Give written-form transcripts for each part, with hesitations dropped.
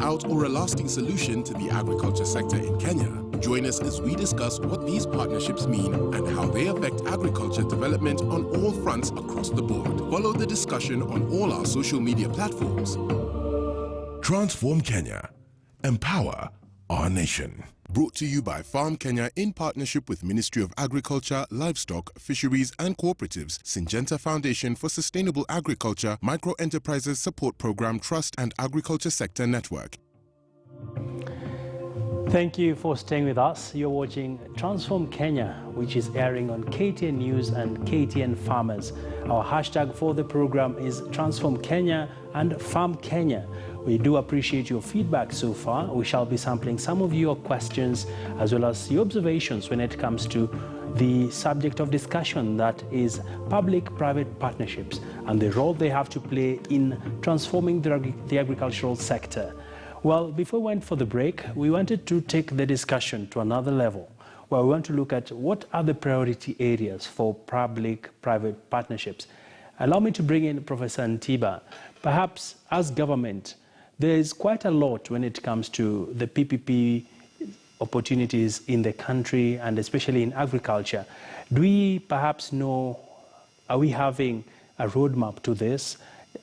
out or a lasting solution to the agriculture sector in Kenya? Join us as we discuss what these partnerships mean and how they affect agriculture development on all fronts across the board. Follow the discussion on all our social media platforms. Transform Kenya. Empower our nation. Brought to you by Farm Kenya in partnership with Ministry of Agriculture, Livestock, Fisheries and Cooperatives, Syngenta Foundation for Sustainable Agriculture, Micro-Enterprises Support Program Trust and Agriculture Sector Network. Thank you for staying with us. You're watching Transform Kenya, which is airing on KTN News and KTN Farmers. Our hashtag for the program is Transform Kenya and Farm Kenya. We do appreciate your feedback so far. We shall be sampling some of your questions as well as your observations when it comes to the subject of discussion, that is public-private partnerships and the role they have to play in transforming the agricultural sector. Well, before we went for the break, we wanted to take the discussion to another level, where we want to look at what are the priority areas for public-private partnerships. Allow me to bring in Professor Ntiba. Perhaps as government, there is quite a lot when it comes to the PPP opportunities in the country and especially in agriculture. Do we perhaps know, are we having a roadmap to this?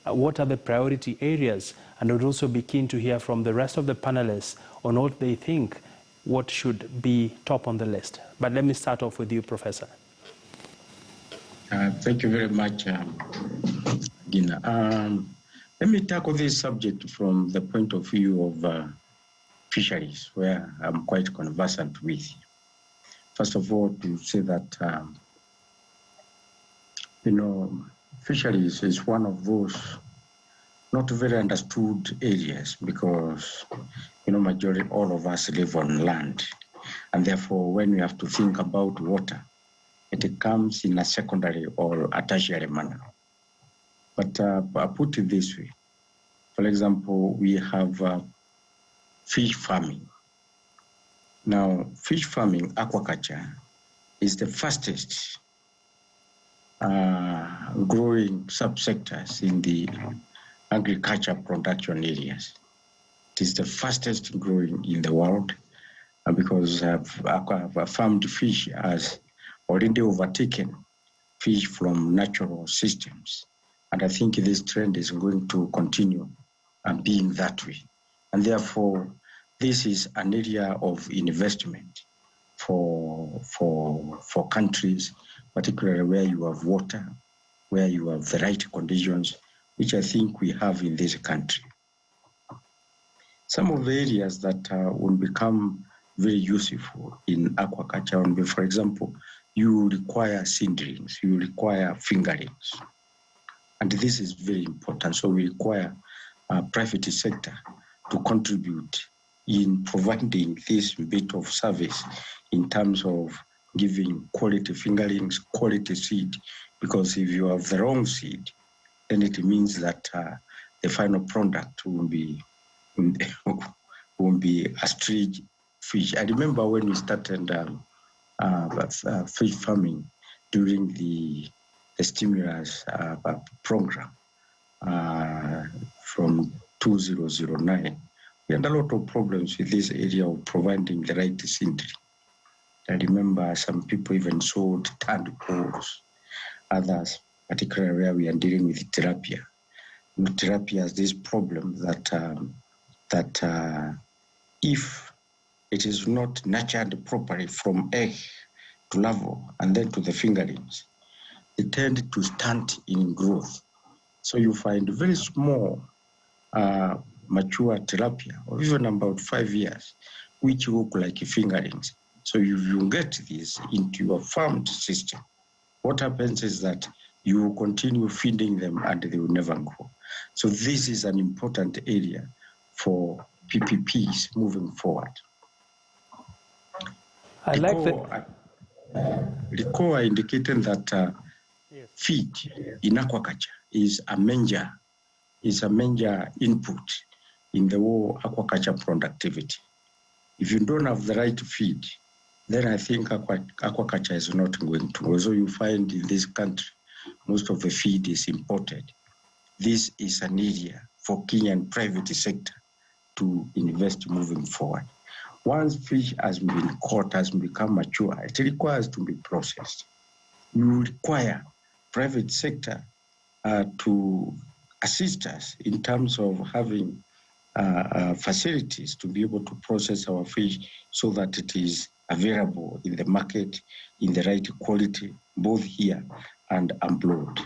What are the priority areas? And I would also be keen to hear from the rest of the panelists on what they think, what should be top on the list. But let me start off with you, Professor. Thank you very much, Gina. Let me tackle this subject from the point of view of fisheries, where I'm quite conversant with. First of all, to say that, fisheries is one of those not very understood areas because, majority all of us live on land. And therefore, when we have to think about water, it comes in a secondary or a tertiary manner. But I put it this way. For example, we have fish farming. Now, fish farming, aquaculture, is the fastest growing subsectors in the agriculture production areas. It is the fastest growing in the world because farmed fish has already overtaken fish from natural systems. And I think this trend is going to continue being that way. And therefore, this is an area of investment for countries, particularly where you have water, where you have the right conditions, which I think we have in this country. Some of the areas that will become very useful in aquaculture will be, for example, you require seedlings, you require fingerlings. And this is very important. So we require private sector to contribute in providing this bit of service in terms of giving quality fingerlings, quality seed, because if you have the wrong seed, then it means that the final product will be a stray fish. I remember when we started fish farming during the stimulus program from 2009. We had a lot of problems with this area of providing the right seed. I remember some people even sold tadpoles. Others, particularly where we are dealing with tilapia. Tilapia has this problem that if it is not nurtured properly from egg to larva and then to the fingerlings, they tend to stunt in growth. So you find very small mature tilapia, or even about 5 years, which look like fingerlings. So if you get this into your farmed system, what happens is that you will continue feeding them and they will never grow. So this is an important area for PPPs moving forward. I like that. Recall I indicated that feed in aquaculture is a major input in the whole aquaculture productivity. If you don't have the right feed, then I think aquaculture is not going to. Also, you find in this country, most of the feed is imported. This is an area for Kenyan private sector to invest moving forward. Once fish has been caught, has become mature, it requires to be processed. You require private sector to assist us in terms of having facilities to be able to process our fish so that it is available in the market in the right quality, both here and abroad.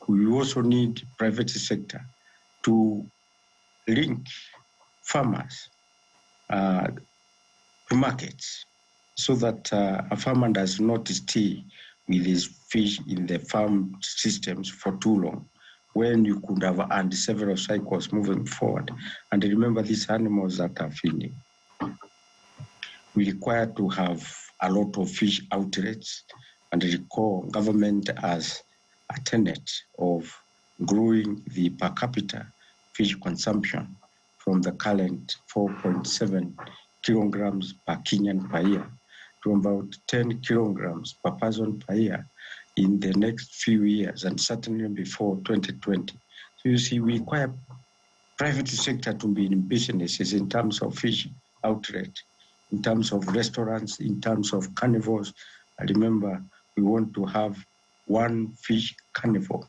We also need private sector to link farmers to markets so that a farmer does not stay with his fish in the farm systems for too long, when you could have earned several cycles moving forward. And remember, these animals that are feeding. We require to have a lot of fish outlets, and recall government as a tenet of growing the per capita fish consumption from the current 4.7 kilograms per Kenyan per year to about 10 kilograms per person per year in the next few years, and certainly before 2020. So you see, we require private sector to be in businesses in terms of fish outlet, in terms of restaurants, in terms of carnivores. I remember we want to have one fish carnivore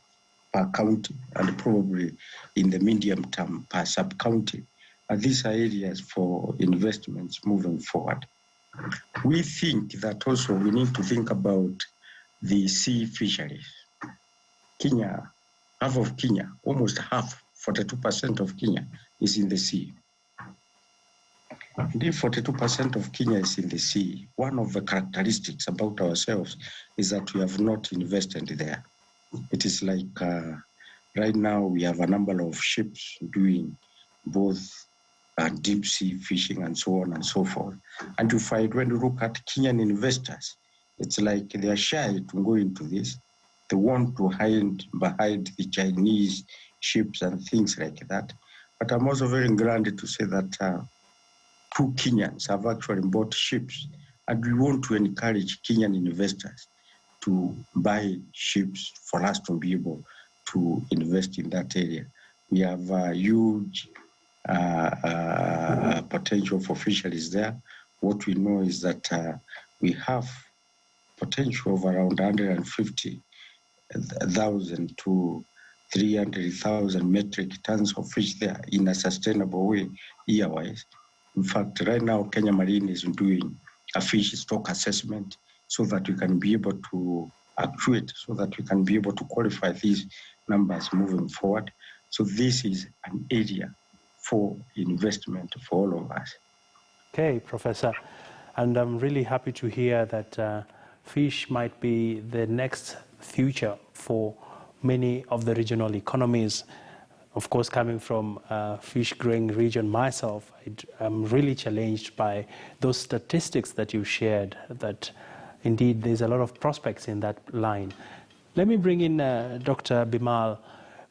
per county, and probably in the medium term per sub-county. And these are areas for investments moving forward. We think that also we need to think about the sea fisheries. Kenya, half of Kenya, almost half, 42% of Kenya is in the sea. Indeed, 42% of Kenya is in the sea. One of the characteristics about ourselves is that we have not invested there. It is like right now we have a number of ships doing both deep sea fishing and so on and so forth. And you find when you look at Kenyan investors, it's like they are shy to go into this. They want to hide behind the Chinese ships and things like that. But I'm also very glad to say that 2 Kenyans have actually bought ships, and we want to encourage Kenyan investors to buy ships for us to be able to invest in that area. We have a huge potential for fisheries there. What we know is that we have potential of around 150,000 to 300,000 metric tons of fish there in a sustainable way, year-wise. In fact, right now, Kenya Marine is doing a fish stock assessment so that we can be able to actuate, so that we can be able to qualify these numbers moving forward. So this is an area for investment for all of us. Okay, Professor. And I'm really happy to hear that fish might be the next future for many of the regional economies. Of course, coming from a fish-growing region myself, I'm really challenged by those statistics that you shared, that indeed there's a lot of prospects in that line. Let me bring in Dr. Bimal.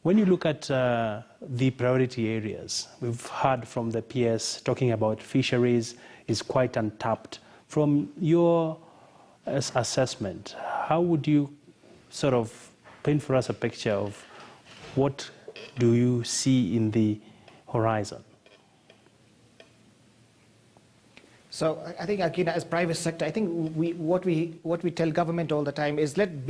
When you look at the priority areas, we've heard from the PS talking about fisheries is quite untapped. From your assessment, how would you sort of paint for us a picture of what do you see in the horizon? So I think, again, as private sector, I think what we tell government all the time is let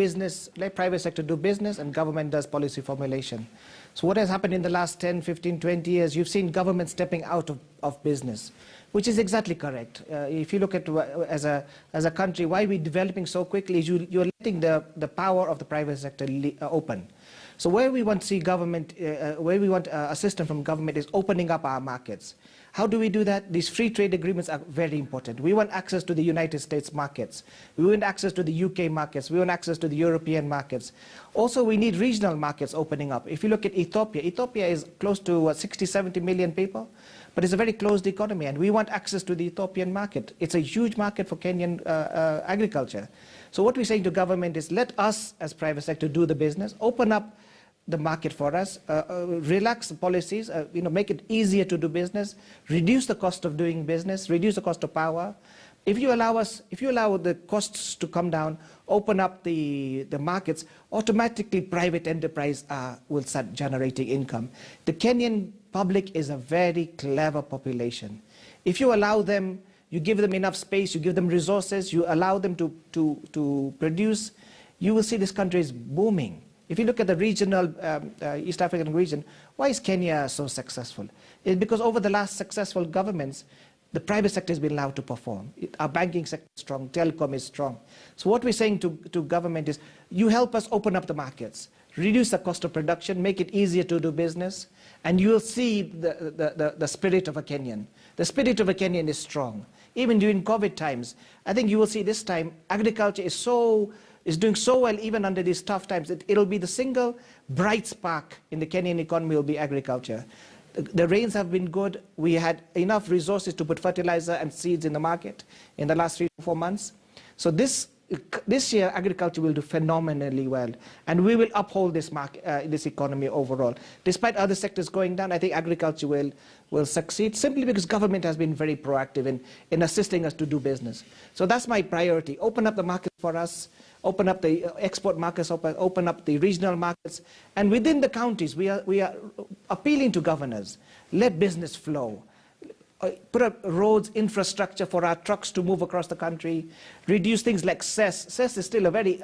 private sector do business and government does policy formulation. So what has happened in the last 10, 15, 20 years, you've seen government stepping out of business, which is exactly correct. If you look at as a country, why we're developing so quickly is you're letting the power of the private sector open. So where we want to see government, where we want assistance from government is opening up our markets. How do we do that? These free trade agreements are very important. We want access to the United States markets. We want access to the UK markets. We want access to the European markets. Also, we need regional markets opening up. If you look at Ethiopia is close to 60, 70 million people, but it's a very closed economy, and we want access to the Ethiopian market. It's a huge market for Kenyan agriculture. So what we're saying to government is let us, as private sector, do the business, open up the market for us, relax the policies, make it easier to do business, reduce the cost of doing business, reduce the cost of power. If you allow the costs to come down, open up the markets, automatically private enterprise will start generating income. The Kenyan public is a very clever population. If you allow them, you give them enough space, you give them resources, you allow them to produce, you will see this country is booming. If you look at the regional, East African region, why is Kenya so successful? It's because over the last successful governments, the private sector has been allowed to perform. Our banking sector is strong, telecom is strong. So what we're saying to government is, you help us open up the markets, reduce the cost of production, make it easier to do business, and you'll see the spirit of a Kenyan. The spirit of a Kenyan is strong. Even during COVID times, I think you will see this time, agriculture is doing so well even under these tough times. It'll be the single bright spark in the Kenyan economy will be agriculture. The rains have been good. We had enough resources to put fertilizer and seeds in the market in the last 3 to 4 months. So this year, agriculture will do phenomenally well, and we will uphold this market, this economy overall. Despite other sectors going down, I think agriculture will succeed simply because government has been very proactive in assisting us to do business. So that's my priority. Open up the market for us, open up the export markets, open up the regional markets, and within the counties, we are appealing to governors. Let business flow. Put up roads, infrastructure for our trucks to move across the country, reduce things like cess. Cess is still a very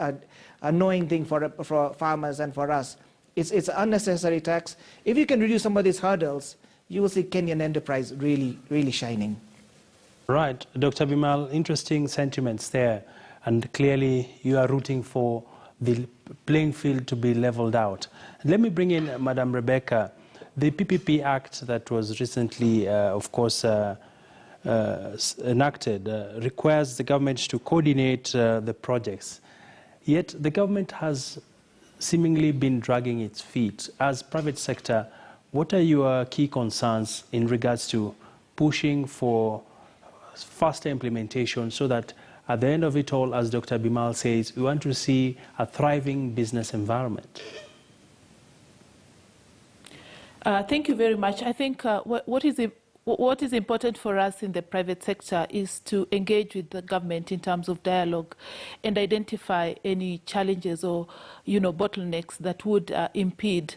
annoying thing for farmers and for us. It's an unnecessary tax. If you can reduce some of these hurdles, you will see Kenyan enterprise really, really shining. Right, Dr. Bimal, interesting sentiments there. And clearly you are rooting for the playing field to be leveled out. Let me bring in Madam Rebecca. The PPP Act that was recently, of course, enacted requires the government to coordinate the projects. Yet the government has seemingly been dragging its feet. As private sector, what are your key concerns in regards to pushing for faster implementation so that at the end of it all, as Dr. Bimal says, we want to see a thriving business environment? Thank you very much. I think what is important for us in the private sector is to engage with the government in terms of dialogue and identify any challenges or bottlenecks that would impede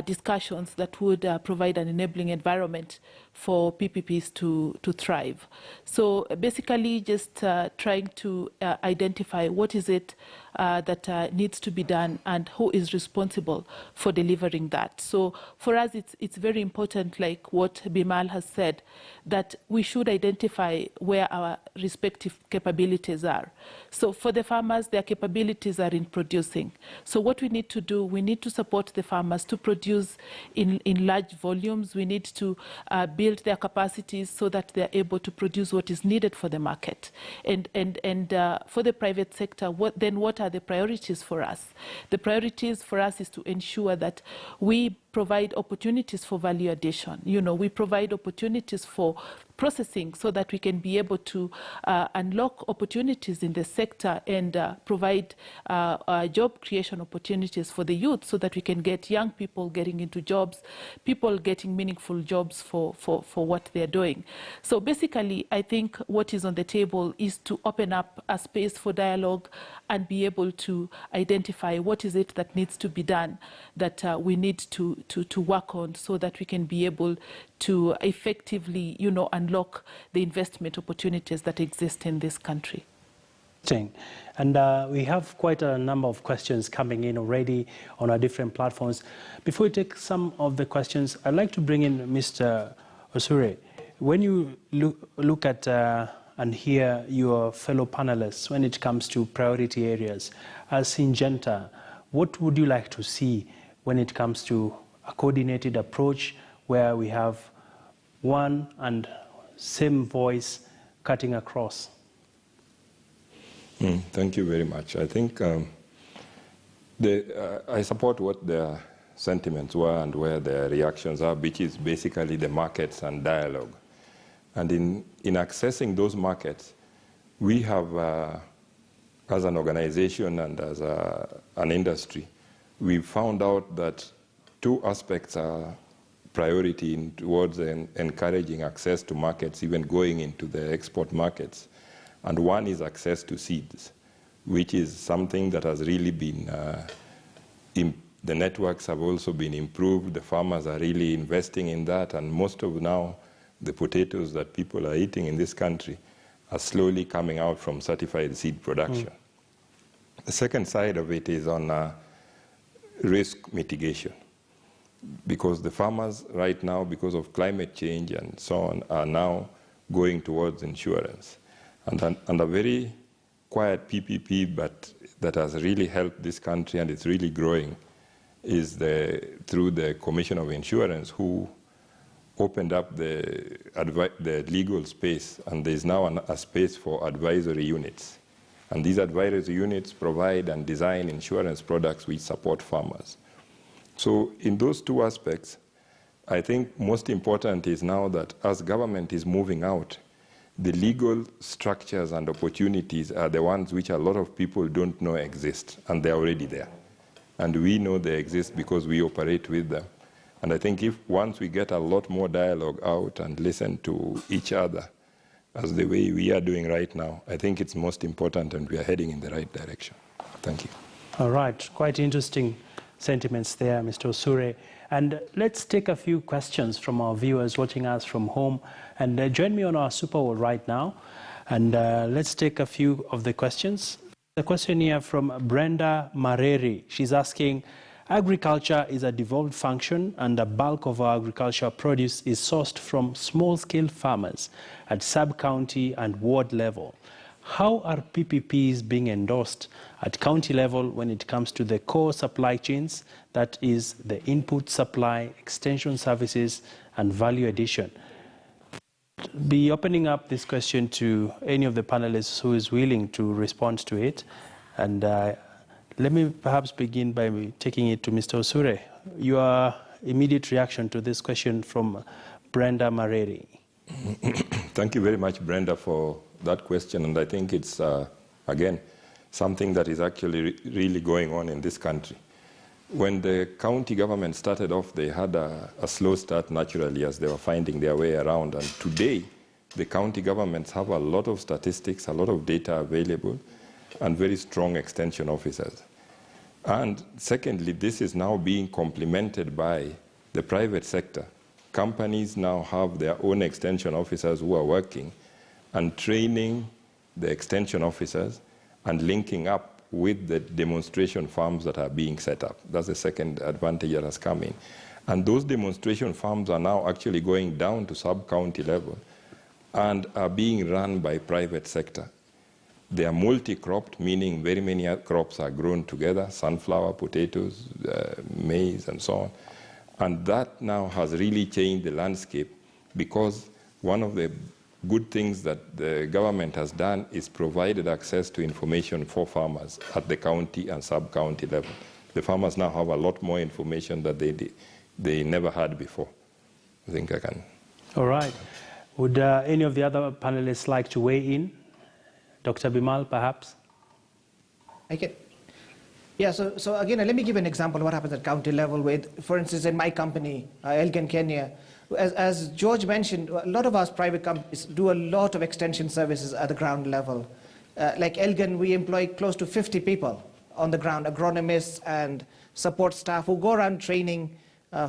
discussions that would provide an enabling environment for PPPs to thrive. So basically just trying to identify what is it that needs to be done and who is responsible for delivering that. So for us, it's very important, like what Bimal has said, that we should identify where our respective capabilities are. So for the farmers, their capabilities are in producing. So what we need to do, we need to support the farmers to produce in large volumes. We need to build their capacities so that they're able to produce what is needed for the market. And for the private sector, what are the priorities for us? The priorities for us is to ensure that we provide opportunities for value addition. We provide opportunities for processing so that we can be able to unlock opportunities in the sector and provide job creation opportunities for the youth so that we can get young people getting into jobs, people getting meaningful jobs for what they're doing. So basically, I think what is on the table is to open up a space for dialogue and be able to identify what is it that needs to be done, that we need to work on so that we can be able to effectively, unlock the investment opportunities that exist in this country. And we have quite a number of questions coming in already on our different platforms. Before we take some of the questions, I'd like to bring in Mr. Osure. When you look at and hear your fellow panelists when it comes to priority areas, as Syngenta, what would you like to see when it comes to a coordinated approach where we have one and same voice cutting across? Thank you very much. I think I support what their sentiments were and where their reactions are, which is basically the markets and dialogue. And in accessing those markets, we have, as an organization and as an industry, we found out that two aspects are priority towards encouraging access to markets, even going into the export markets. And one is access to seeds, which is something that has really been The networks have also been improved. The farmers are really investing in that, and most of now the potatoes that people are eating in this country are slowly coming out from certified seed production. The second side of it is on risk mitigation, because the farmers right now, because of climate change and so on, are now going towards insurance. And a very quiet PPP, but that has really helped this country and it's really growing, is through the Commission of Insurance, who opened up the legal space, and there's now a space for advisory units. And these advisory units provide and design insurance products which support farmers. So in those two aspects, I think most important is now that as government is moving out, the legal structures and opportunities are the ones which a lot of people don't know exist, and they're already there. And we know they exist because we operate with them. And I think if once we get a lot more dialogue out and listen to each other, as the way we are doing right now, I think it's most important, and we are heading in the right direction. Thank you. All right, quite interesting sentiments there, Mr. Osure. And let's take a few questions from our viewers watching us from home. And join me on our Super Bowl right now. And let's take a few of the questions. The question here from Brenda Mareri. She's asking, agriculture is a devolved function, and the bulk of our agricultural produce is sourced from small-scale farmers at sub-county and ward level. How are PPPs being endorsed at county level when it comes to the core supply chains, that is the input supply, extension services, and value addition? Be opening up this question to any of the panelists who is willing to respond to it. And let me perhaps begin by taking it to Mr. Osure. Your immediate reaction to this question from Brenda Mareri. Thank you very much, Brenda, for that question. And I think it's, again, something that is actually really going on in this country. When the county government started off, they had a slow start naturally as they were finding their way around. And today, the county governments have a lot of statistics, a lot of data available, and very strong extension officers. And secondly, this is now being complemented by the private sector. Companies now have their own extension officers who are working and training the extension officers and linking up with the demonstration farms that are being set up. That's the second advantage that has come in. And those demonstration farms are now actually going down to sub-county level and are being run by private sector. They are multi-cropped, meaning very many crops are grown together, sunflower, potatoes, maize, and so on. And that now has really changed the landscape, because one of the good things that the government has done is provided access to information for farmers at the county and sub-county level. The farmers now have a lot more information that they never had before. I think I can. All right. Would any of the other panelists like to weigh in? Dr. Bimal, perhaps? I can. Yeah, so again, let me give an example of what happens at county level with, for instance, in my company, Elgin, Kenya. As George mentioned, a lot of our private companies do a lot of extension services at the ground level. Like Elgin, we employ close to 50 people on the ground, agronomists and support staff who go around training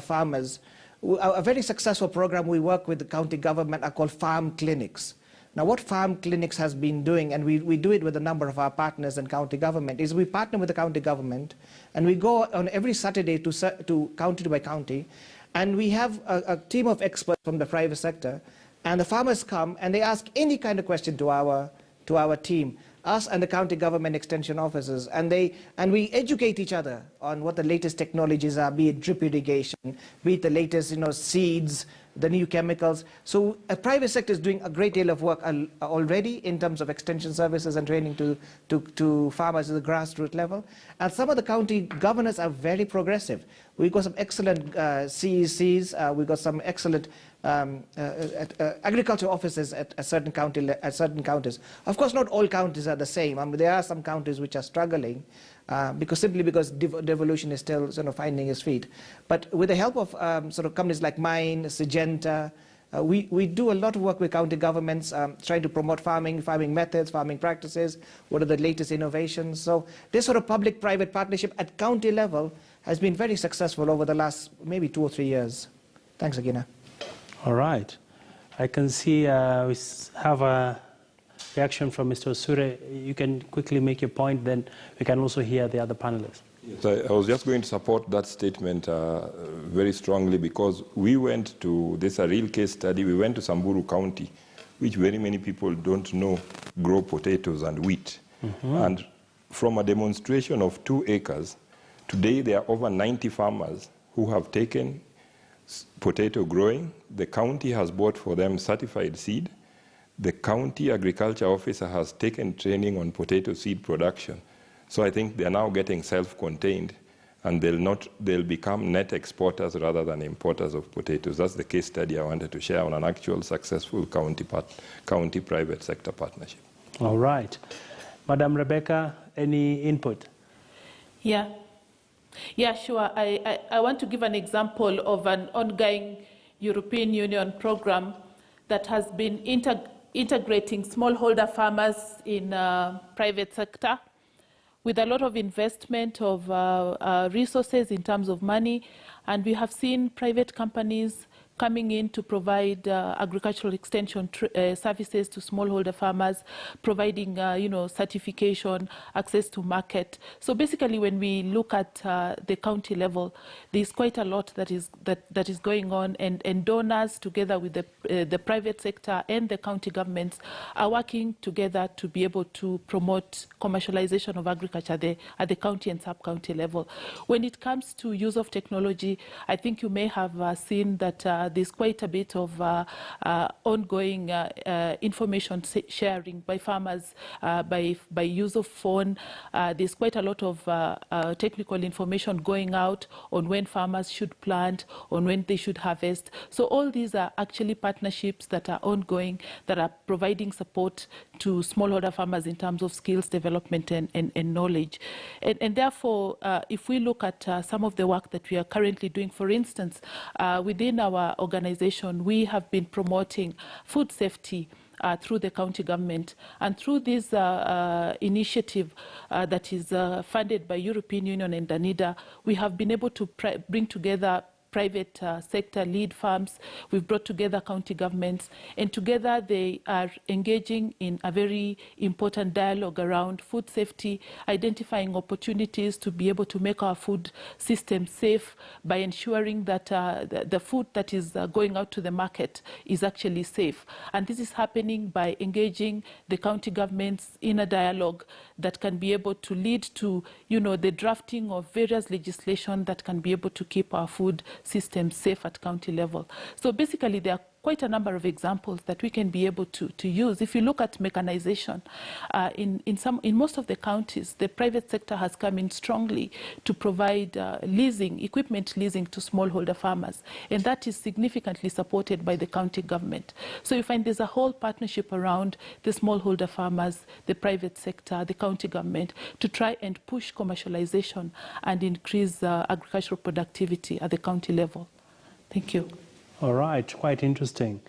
farmers. A very successful program we work with the county government are called farm clinics. Now, what farm clinics has been doing, and we do it with a number of our partners in county government, is we partner with the county government, and we go on every Saturday to county by county, and we have a team of experts from the private sector, and the farmers come and they ask any kind of question to our team, us and the county government extension officers, and we educate each other on what the latest technologies are, be it drip irrigation, be it the latest seeds, the new chemicals. So a private sector is doing a great deal of work already in terms of extension services and training to farmers at the grassroots level. And some of the county governors are very progressive. We've got some excellent CECs, we've got some excellent agriculture offices at certain counties. Of course, not all counties are the same. I mean, there are some counties which are struggling because devolution is still finding its feet. But with the help of companies like mine, Syngenta, we do a lot of work with county governments trying to promote farming methods, farming practices, what are the latest innovations. So this sort of public-private partnership at county level has been very successful over the last maybe 2 or 3 years. Thanks, Agina. All right. I can see we have a reaction from Mr. Sure. You can quickly make your point, then we can also hear the other panelists. Yes, I was just going to support that statement very strongly, because we went to, this is a real case study, we went to Samburu County, which very many people don't know grow potatoes and wheat. And from a demonstration of 2 acres, today there are over 90 farmers who have taken potato growing. The county has bought for them certified seed. The county agriculture officer has taken training on potato seed production. So I think they're now getting self-contained, and they'll become net exporters rather than importers of potatoes. That's the case study I wanted to share on an actual successful county private sector partnership. All right. Madam Rebecca, any input? Yeah, sure. I want to give an example of an ongoing European Union program that has been integrating smallholder farmers in private sector with a lot of investment of resources in terms of money. And we have seen private companies coming in to provide agricultural extension services to smallholder farmers, providing certification, access to market. So basically, when we look at the county level, there's quite a lot that is going on, and donors together with the private sector and the county governments are working together to be able to promote commercialization of agriculture at the county and sub-county level. When it comes to use of technology, I think you may have seen that there's quite a bit of ongoing information sharing by farmers by use of phone. There's quite a lot of technical information going out on when farmers should plant, on when they should harvest. So all these are actually partnerships that are ongoing, that are providing support to smallholder farmers in terms of skills development and knowledge. And therefore, if we look at some of the work that we are currently doing, for instance, within our organization, we have been promoting food safety through the county government. And through this initiative that is funded by European Union and Danida, we have been able to bring together private sector lead farms. We've brought together county governments, and together they are engaging in a very important dialogue around food safety, identifying opportunities to be able to make our food system safe by ensuring that the food that is going out to the market is actually safe. And this is happening by engaging the county governments in a dialogue that can be able to lead to, the drafting of various legislation that can be able to keep our food system safe at county level. So basically, there are quite a number of examples that we can be able to use. If you look at mechanization, in most of the counties, the private sector has come in strongly to provide equipment leasing to smallholder farmers, and that is significantly supported by the county government. So you find there's a whole partnership around the smallholder farmers, the private sector, the county government, to try and push commercialization and increase agricultural productivity at the county level. Thank you. All right, quite interesting.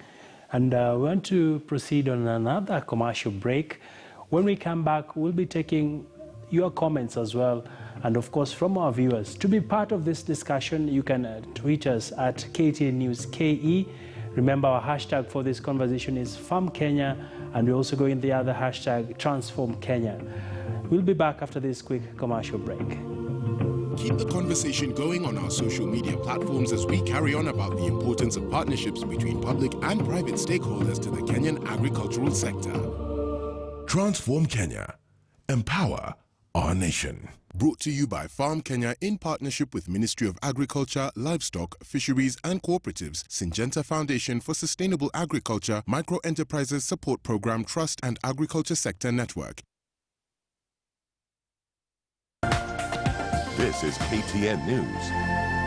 And we want to proceed on another commercial break. When we come back, we'll be taking your comments as well, and of course from our viewers. To be part of this discussion, you can tweet us at KTN News KE. Remember, our hashtag for this conversation is FarmKenya, and we also go in the other hashtag TransformKenya. We'll be back after this quick commercial break. Keep the conversation going on our social media platforms as we carry on about the importance of partnerships between public and private stakeholders to the Kenyan agricultural sector. Transform Kenya. Empower our nation. Brought to you by Farm Kenya in partnership with Ministry of Agriculture, Livestock, Fisheries and Cooperatives, Syngenta Foundation for Sustainable Agriculture, Micro-Enterprises Support Program Trust and Agriculture Sector Network. This is KTN News.